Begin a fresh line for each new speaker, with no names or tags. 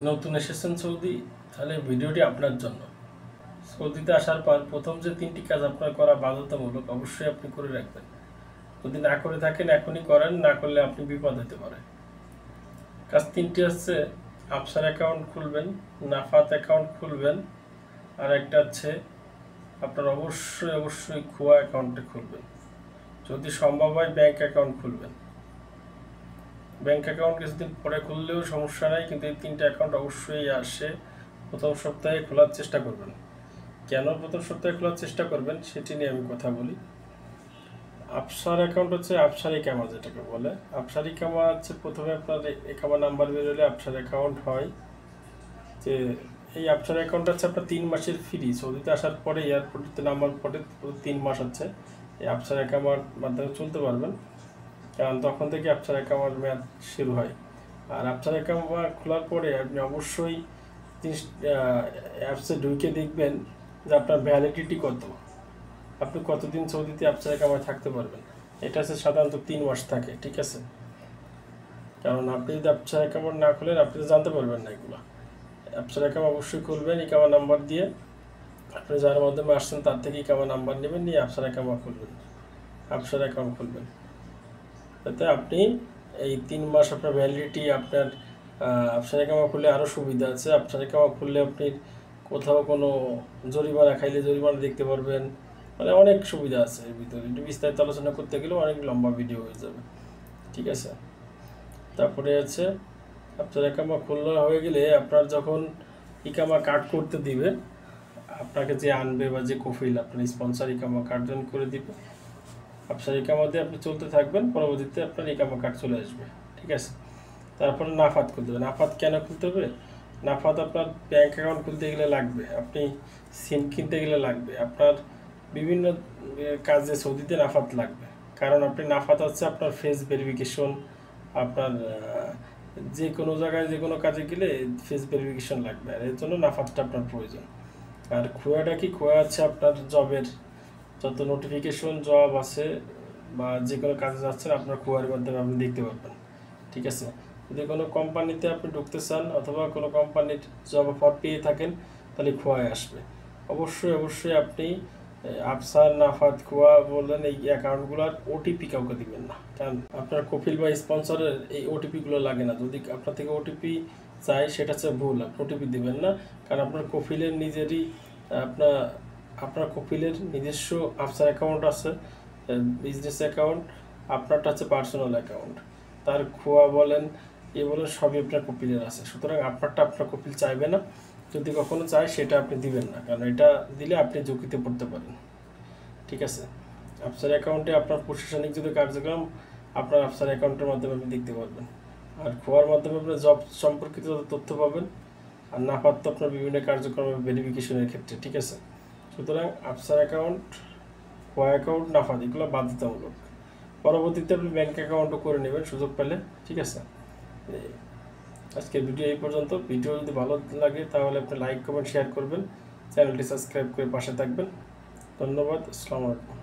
নতুন এসেছেন সৌদি, তাহলে ভিডিওটি আপনার জন্য। সৌদিতে আসার পর প্রথম যে 3টি কাজ আপনার করা বাধ্যতামূলক, অবশ্যই আপনি করে রাখবেন। যদি না করে থাকেন এখনই করেন, না করলে আপনি বিপদ হতে পারে। কাজ 3টি হচ্ছে আফসার অ্যাকাউন্ট খুলবেন, নাফাত অ্যাকাউন্ট খুলবেন, আর একটা হচ্ছে আপনার অবশ্যই খোয়া অ্যাকাউন্টে খুলবেন। যদি সম্ভব হয় ব্যাংক অ্যাকাউন্ট খুলবেন। ব্যাংক অ্যাকাউন্ট কিছুদিন পরে খুললেও সমস্যা নাই, কিন্তু এই 3টা অ্যাকাউন্ট অবশ্যই আসে প্রথম সপ্তাহে খোলার চেষ্টা করবেন। কেন প্রথম সপ্তাহে খোলার চেষ্টা করবেন সেটি নিয়ে আমি কথা বলি। আফসার অ্যাকাউন্ট হচ্ছে আফসার ইকামা, যেটাকে বলে আফসার ইকামা হচ্ছে প্রথমে আপনার ইকামা নাম্বার বেরোলে আফসার অ্যাকাউন্ট হয়। যে এই আফসার অ্যাকাউন্ট হচ্ছে আপনার 3 মাসের ফ্রি। সৌদিতে আসার পরে এয়ারপোর্টে নামার পরে 3 মাস হচ্ছে এই আফসার অ্যাকাউন্ট মাধ্যমে চলতে পারবেন, কারণ তখন থেকে আফসার অ্যাকাউন্ট মেয়াদ শুরু হয়। আর আফসার অ্যাকাউন্ট খোলার পরে আপনি অবশ্যই অ্যাপসে ঢুকে দেখবেন যে আপনার ভ্যালিডিটি কত, আপনি কতদিন সৌদিতে আফসার অ্যাকাউন্টে থাকতে পারবেন। এটা হচ্ছে সাধারণত 3 মাস থাকে, ঠিক আছে? কারণ আপনি যদি আফসার অ্যাকাউন্ট না খুলেন আপনি তো জানতে পারবেন না এগুলো। আফসার অ্যাকাউন্ট অবশ্যই খুলবেন ইকামা নাম্বার দিয়ে। আপনি যার মাধ্যমে আসছেন তার থেকে ইকামা নাম্বার নেবেন, নিয়ে আফসার অ্যাকাউন্ট খুলবেন, আফসার অ্যাকাউন্ট খুলবেন। তাতে আপনি এই 3 মাস আপনার ভ্যালিডিটি, আপনার আফসার ইকামা খুললে আরও সুবিধা আছে। আফসার ইকামা খুললে আপনি কোথাও কোনো জরিমানা খাইলে জরিমানা দেখতে পারবেন, মানে অনেক সুবিধা আছে এর ভিতরে। একটু বিস্তারিত আলোচনা করতে গেলেও অনেক লম্বা ভিডিও হয়ে যাবে, ঠিক আছে? তারপরে আছে আফসার ইকামা খোলা হয়ে গেলে আপনার যখন ইকামা কার্ড করতে দিবে, আপনাকে যে আনবে বা যে কফিল আপনার স্পন্সর ইকামা কার্ড জয়েন করে দিবে। আফসার ইকামা দিয়ে আপনি চলতে থাকবেন, পরবর্তীতে আপনার ইকামা কার্ড চলে আসবে, ঠিক আছে? তারপরে নাফাত খুলতে হবে। নাফাত কেন খুলতে হবে? নাফাত আপনার ব্যাঙ্ক অ্যাকাউন্ট খুলতে গেলে লাগবে, আপনি সিম কিনতে গেলে লাগবে, আপনার বিভিন্ন কাজে সৌদিতে নাফাত লাগবে। কারণ আপনি নাফাত হচ্ছে আপনার ফেস ভেরিফিকেশন, আপনার যে কোনো জায়গায় যে কোনো কাজে গেলে ফেস ভেরিফিকেশন লাগবে, আর এর জন্য নাফাতটা আপনার প্রয়োজন। আর খোয়াটা কি? খোয়া হচ্ছে আপনার জবের যত নোটিফিকেশন জব আছে বা যে কোনো কাজে যাচ্ছেন আপনার খোয়ার মাধ্যমে আপনি দেখতে পারবেন, ঠিক আছে? যদি কোনো কোম্পানিতে আপনি ঢুকতে চান অথবা কোনো কোম্পানির জব অফার পেয়ে থাকেন, তাহলে খোয়ায় আসবে। অবশ্যই আপনি আফসার, নাফাত, খোয়া বললেন এই অ্যাকাউন্টগুলোর ওটিপি কাউকে দিবেন না, কারণ আপনার কফিল বা স্পন্সরের এই ওটিপিগুলো লাগে না। যদি আপনার থেকে ওটিপি চাই সেটা হচ্ছে ভুল, আপনি ওটিপি দিবেন না, কারণ আপনার কফিলের নিজেরই আপনার কপিলের নিজস্ব আফসার অ্যাকাউন্ট আছে, বিজনেস অ্যাকাউন্ট, আপনারটা হচ্ছে পার্সোনাল অ্যাকাউন্ট। তার খোয়া বলেন এ বলেন সবই আপনার কপিলের আছে, সুতরাং আপনারটা আপনার কপিল চাইবে না। যদি কখনো চায় সেটা আপনি দিবেন না, কারণ এটা দিলে আপনি ঝুঁকিতে পড়তে পারেন, ঠিক আছে? আফসার অ্যাকাউন্টে আপনার প্রশাসনিক যদি কার্যক্রম আপনার আফসার অ্যাকাউন্টের মাধ্যমে আপনি দেখতে পারবেন। আর খোয়ার মাধ্যমে আপনার জব সম্পর্কিত তথ্য পাবেন, আর নাফাত তো আপনার বিভিন্ন কার্যক্রমের ভেরিফিকেশনের ক্ষেত্রে, ঠিক আছে? সুতরাং আফসার অ্যাকাউন্ট, খোয়া অ্যাকাউন্ট, নাফাত এগুলো বাধ্যতামূলক। পরবর্তীতে আপনি ব্যাঙ্ক অ্যাকাউন্টও করে নেবেন সুযোগ পেলে, ঠিক আছে? আজকের ভিডিও এই পর্যন্ত। ভিডিও যদি ভালো লাগে তাহলে আপনি লাইক, কমেন্ট, শেয়ার করবেন, চ্যানেলটি সাবস্ক্রাইব করে পাশে থাকবেন। ধন্যবাদ। আসসালামু আলাইকুম।